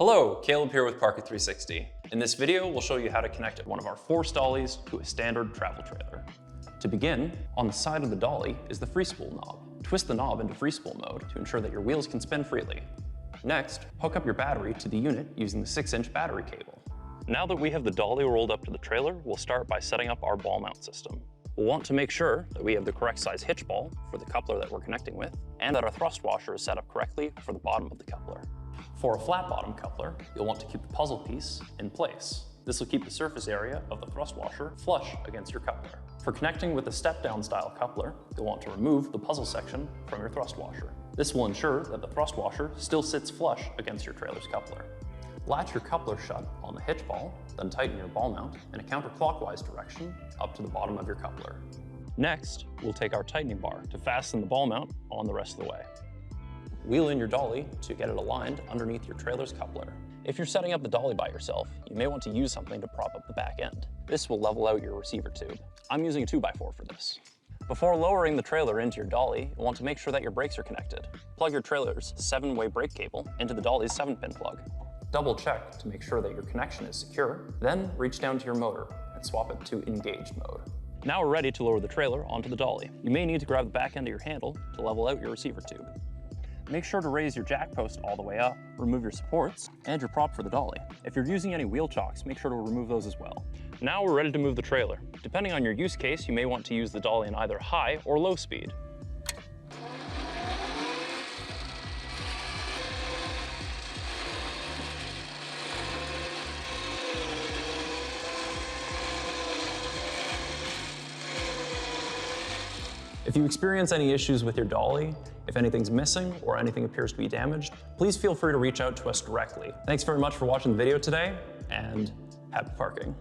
Hello, Caleb here with Parker360. In this video, we'll show you how to connect one of our 4 dollies to a standard travel trailer. To begin, on the side of the dolly is the free spool knob. Twist the knob into free spool mode to ensure that your wheels can spin freely. Next, hook up your battery to the unit using the 6-inch battery cable. Now that we have the dolly rolled up to the trailer, we'll start by setting up our ball mount system. We'll want to make sure that we have the correct size hitch ball for the coupler that we're connecting with, and that our thrust washer is set up correctly for the bottom of the coupler. For a flat bottom coupler, you'll want to keep the puzzle piece in place. This will keep the surface area of the thrust washer flush against your coupler. For connecting with a step-down style coupler, you'll want to remove the puzzle section from your thrust washer. This will ensure that the thrust washer still sits flush against your trailer's coupler. Latch your coupler shut on the hitch ball, then tighten your ball mount in a counterclockwise direction up to the bottom of your coupler. Next, we'll take our tightening bar to fasten the ball mount on the rest of the way. Wheel in your dolly to get it aligned underneath your trailer's coupler. If you're setting up the dolly by yourself, you may want to use something to prop up the back end. This will level out your receiver tube. I'm using a 2x4 for this. Before lowering the trailer into your dolly, you'll want to make sure that your brakes are connected. Plug your trailer's 7-way brake cable into the dolly's 7-pin plug. Double check to make sure that your connection is secure, then reach down to your motor and swap it to engage mode. Now we're ready to lower the trailer onto the dolly. You may need to grab the back end of your handle to level out your receiver tube. Make sure to raise your jack post all the way up, remove your supports, and your prop for the dolly. If you're using any wheel chocks, make sure to remove those as well. Now we're ready to move the trailer. Depending on your use case, you may want to use the dolly in either high or low speed. If you experience any issues with your dolly, if anything's missing or anything appears to be damaged, please feel free to reach out to us directly. Thanks very much for watching the video today, and happy parking.